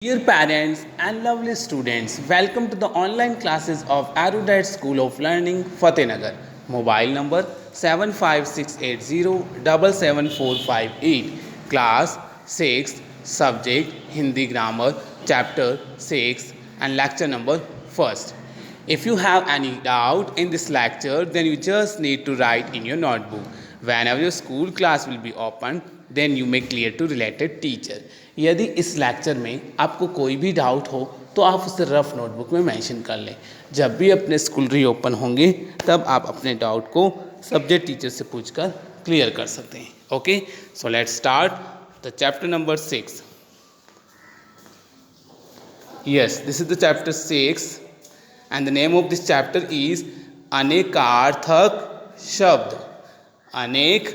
Dear parents and lovely students, welcome to the online classes of Erudite School of Learning, Fatehnagar. Mobile number 75680 Class 6, Subject Hindi Grammar, Chapter 6, and Lecture number 1st. If you have any doubt in this lecture, then you just need to write in your notebook. Whenever your school class will be open, then you may clear to related teacher. यदि इस lecture में आपको कोई भी doubt हो तो आप उसे रफ नोटबुक में मेंशन कर लें। जब भी अपने स्कूल रीओपन होंगे तब आप अपने डाउट को सब्जेक्ट टीचर से पूछकर क्लियर कर सकते हैं। Okay, so let's start the chapter number 6। Yes, this is the chapter 6 and the name of this chapter is अनेकार्थक शब्द। अनेक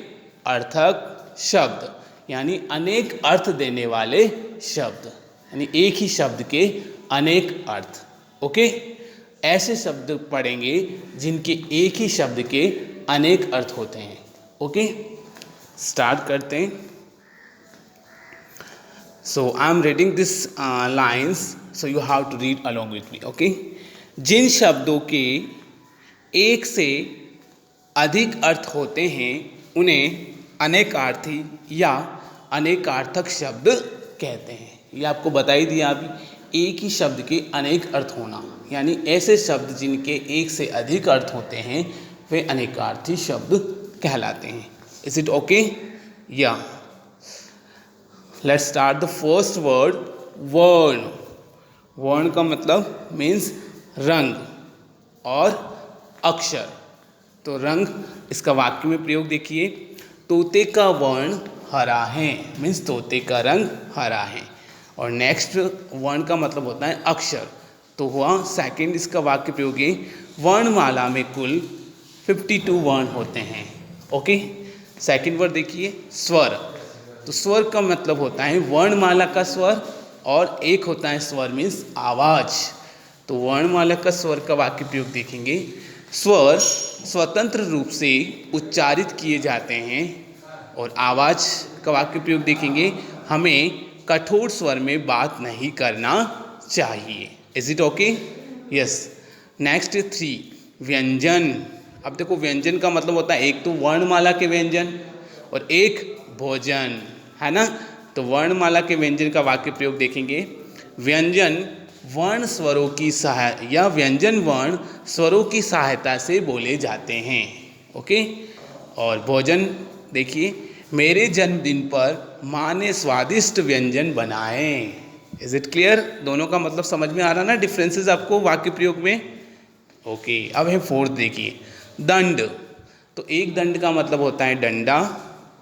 अर्थक शब्द यानी अनेक अर्थ देने वाले शब्द, यानी एक ही शब्द के अनेक अर्थ। ओके, ऐसे शब्द पढ़ेंगे जिनके एक ही शब्द के अनेक अर्थ होते हैं। ओके, स्टार्ट करते हैं। So I am reading this lines, so you have to read along with me. Okay, जिन शब्दों के एक से अधिक अर्थ होते हैं उन्हें अनेकार्थी या अनेकार्थक शब्द कहते हैं। ये आपको बता ही दिया अभी, एक ही शब्द के अनेक अर्थ होना, यानी ऐसे शब्द जिनके एक से अधिक अर्थ होते हैं वे अनेकार्थी शब्द कहलाते हैं। Is it okay? या let's start the first word, वर्ण। वर्ण का मतलब मीन्स रंग और अक्षर। तो रंग, इसका वाक्य में प्रयोग देखिए, तोते का वर्ण हरा है, मीन्स तोते का रंग हरा है। और नेक्स्ट वर्ण का मतलब होता है अक्षर। तो हुआ सेकंड इसका वाक्य प्रयोग है, वर्णमाला में कुल 52 वर्ण होते हैं। ओके, सेकंड वर्ड देखिए, स्वर। तो स्वर का मतलब होता है वर्णमाला का स्वर और एक होता है स्वर मीन्स आवाज। तो वर्णमाला का स्वर का वाक्य प्रयोग देखेंगे, स्वर स्वतंत्र रूप से उच्चारित किए जाते हैं। और आवाज का वाक्य प्रयोग देखेंगे, हमें कठोर स्वर में बात नहीं करना चाहिए। Is it okay? Yes. Next 3, व्यंजन। अब देखो, व्यंजन का मतलब होता है एक तो वर्णमाला के व्यंजन और एक भोजन, है ना। तो वर्णमाला के व्यंजन का वाक्य प्रयोग देखेंगे, व्यंजन वर्ण स्वरों की या व्यंजन वर्ण स्वरों की सहायता से बोले जाते हैं। ओके, और भोजन देखिए, मेरे जन्मदिन पर माँ ने स्वादिष्ट व्यंजन बनाए। Is it clear? दोनों का मतलब समझ में आ रहा ना, डिफरेंसेस आपको वाक्य प्रयोग में। ओके, अब है फोर्थ देखिए, दंड। तो एक दंड का मतलब होता है डंडा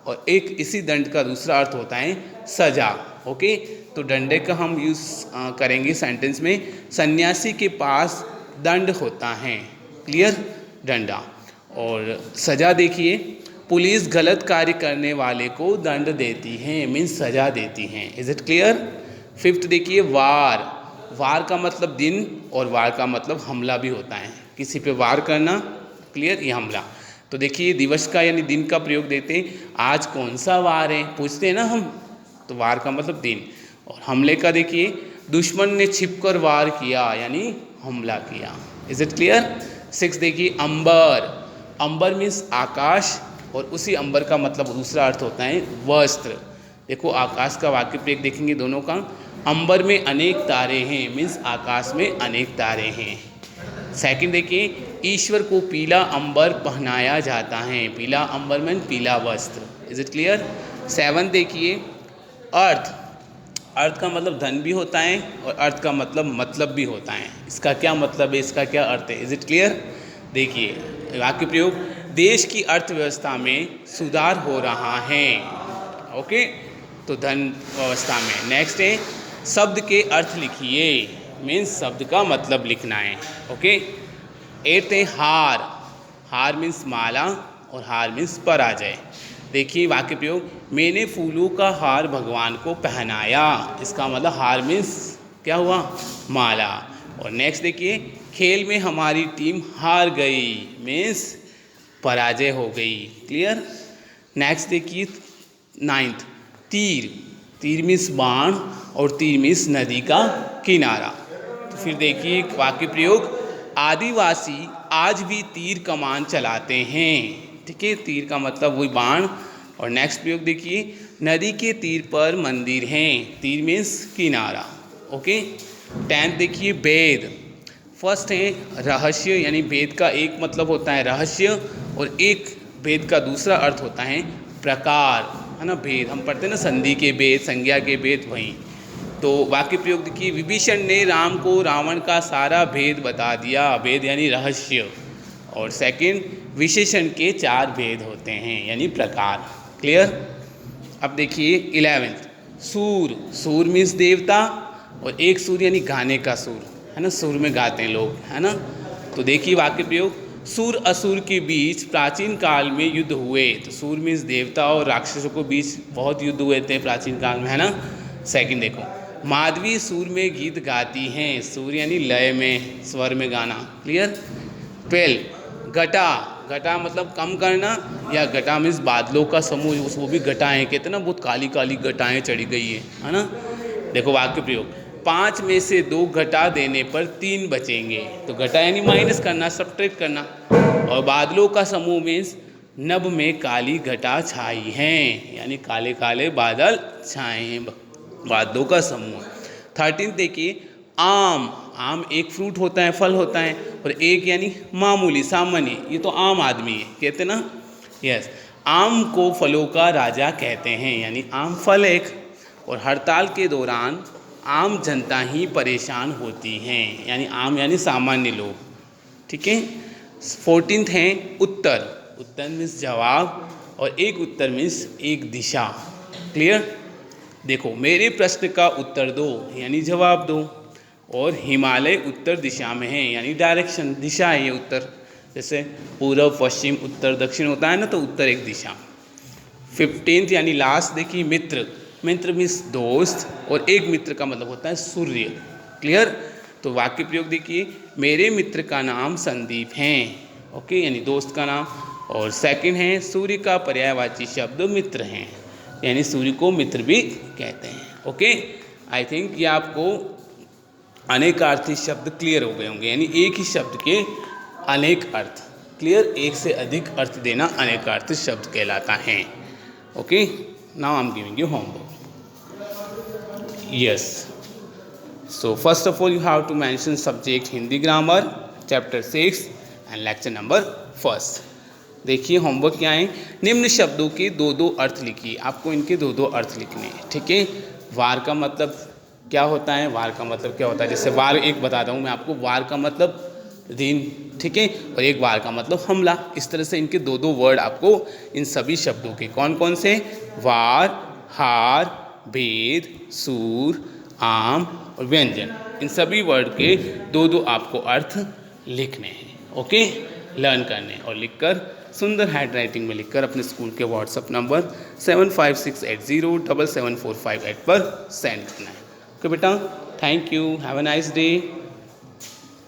और एक इसी दंड का दूसरा अर्थ होता है सजा। ओके, तो डंडे का हम यूज़ करेंगे सेंटेंस में, सन्यासी के पास दंड होता है। क्लियर? डंडा। और सजा देखिए, पुलिस गलत कार्य करने वाले को दंड देती है, मीन्स सजा देती है। Is it clear? फिफ्थ देखिए, वार। वार का मतलब दिन और वार का मतलब हमला भी होता है, किसी पे वार करना। क्लियर? ये हमला। तो देखिए, दिवस का यानी दिन का प्रयोग देते हैं, आज कौन सा वार है पूछते हैं ना हम, तो वार का मतलब दिन। और हमले का देखिए, दुश्मन ने छिपकर वार किया यानी हमला किया। Is it clear? 6 देखिए, अंबर। अंबर मीन्स आकाश और उसी अंबर का मतलब दूसरा अर्थ होता है वस्त्र। देखो, आकाश का वाक्य प्रयोग देखेंगे दोनों का, अंबर में अनेक तारे हैं, मीन्स आकाश में अनेक तारे हैं। सेकंड देखिए, ईश्वर को पीला अंबर पहनाया जाता है। पीला अंबर मीन पीला वस्त्र। Is it clear? 7 देखिए, अर्थ। अर्थ का मतलब धन भी होता है और अर्थ का मतलब भी होता है। इसका क्या मतलब है, इसका क्या अर्थ है? Is it clear? देखिए वाक्य प्रयोग, देश की अर्थव्यवस्था में सुधार हो रहा है। ओके, तो धन व्यवस्था में। नेक्स्ट है, शब्द के अर्थ लिखिए, मीन्स शब्द का मतलब लिखना है। ओके, 8 है, हार। हार मीन्स माला और हार मीन्स पराजय। देखिए वाक्य प्रयोग, मैंने फूलों का हार भगवान को पहनाया। इसका मतलब हार मीन्स क्या हुआ, माला। और नेक्स्ट देखिए, खेल में हमारी टीम हार गई, मीन्स पराजय हो गई। क्लियर? नेक्स्ट देखिए 9th, तीर। तीर मीन्स बाण और तीर मीन्स नदी का किनारा। तो फिर देखिए वाक्य प्रयोग, आदिवासी आज भी तीर कमान चलाते हैं। ठीक है, तीर का मतलब वही बाण। और नेक्स्ट प्रयोग देखिए, नदी के तीर पर मंदिर हैं। तीर मीन्स किनारा। ओके। 10th देखिए वेद। फर्स्ट है रहस्य, यानी वेद का एक मतलब होता है रहस्य और एक वेद का दूसरा अर्थ होता है प्रकार, है ना। भेद हम पढ़ते हैं ना, संधि के भेद, संज्ञा के भेद, वहीं। तो वाक्य प्रयोग देखिए, विभीषण ने राम को रावण का सारा भेद बता दिया। भेद यानी रहस्य। और सेकंड, विशेषण के 4 भेद होते हैं यानी प्रकार। क्लियर। अब देखिए 11th, सूर। सूर मीन्स देवता और एक सूर यानी गाने का सूर, है ना, सुर में गाते हैं लोग, है ना। तो देखिए वाक्य प्रयोग, सूर असुर के बीच प्राचीन काल में युद्ध हुए। तो सूर मीन्स देवता और राक्षसों के बीच बहुत युद्ध हुए थे प्राचीन काल में, है ना। सेकंड देखो, माधवी सूर में गीत गाती हैं। सूर यानी लय में, स्वर में गाना। क्लियर। 12, घटा। घटा मतलब कम करना, या घटा मीन्स बादलों का समूह, वो भी घटाएं, कहते हैं ना, बहुत काली काली घटाएं चढ़ी गई है ना। देखो वाक्य प्रयोग, 5 में से 2 घटा देने पर 3 बचेंगे। तो घटा यानी माइनस करना, सब्ट्रैक्ट करना। और बादलों का समूह मीन्स नभ में काली घटा छाई हैं, यानी काले काले बादल छाए हैं, बादलों का समूह। 13 देखिए, आम। आम एक फ्रूट होता है, फल होता है, और एक यानी मामूली, सामान्य, ये तो आम आदमी है, कहते ना। यस, आम को फलों का राजा कहते हैं, यानी आम फल एक। और हड़ताल के दौरान आम जनता ही परेशान होती हैं, यानी आम यानी सामान्य लोग। ठीक है। 14th है उत्तर। उत्तर मीन्स जवाब, और एक उत्तर मीन्स एक दिशा। क्लियर। देखो, मेरे प्रश्न का उत्तर दो, यानी जवाब दो। और हिमालय उत्तर दिशा में है, यानी डायरेक्शन, दिशा है ये उत्तर। जैसे पूर्व, पश्चिम, उत्तर, दक्षिण होता है ना, तो उत्तर एक दिशा। 15th यानी लास्ट देखिए, मित्र। मित्र मीन्स दोस्त, और एक मित्र का मतलब होता है सूर्य। क्लियर। तो वाक्य प्रयोग देखिए, मेरे मित्र का नाम संदीप है। ओके, यानी दोस्त का नाम। और सेकंड है, सूर्य का पर्यायवाची शब्द मित्र हैं, यानी सूर्य को मित्र भी कहते हैं। ओके, आई थिंक ये आपको अनेकार्थी शब्द क्लियर हो गए होंगे, यानी एक ही शब्द के अनेक अर्थ। क्लियर। एक से अधिक अर्थ देना अनेकार्थी शब्द कहलाता है। Okay, now I am giving you homework. Yes. So first of all you have to mention subject Hindi grammar chapter 6 and lecture number 1st. देखिए होमवर्क क्या है, निम्न शब्दों के 2-2 अर्थ लिखिए। आपको इनके 2-2 अर्थ लिखने हैं। ठीक है। वार का मतलब क्या होता है, वार का मतलब क्या होता है, जैसे वार एक बताता हूँ मैं आपको। वार का मतलब दिन, ठीक है, और एक वार का मतलब हमला। इस तरह से इनके 2-2 वर्ड आपको इन सभी शब्दों के, कौन कौन से, वार, हार, भेद, सूर, आम और व्यंजन, इन सभी वर्ड के 2-2 आपको अर्थ लिखने हैं। ओके, लर्न करने, और लिखकर सुंदर हैंड राइटिंग में लिखकर अपने स्कूल के व्हाट्सएप नंबर 7568077458 पर सेंड करना है। ओके बेटा, thank you, have a nice day.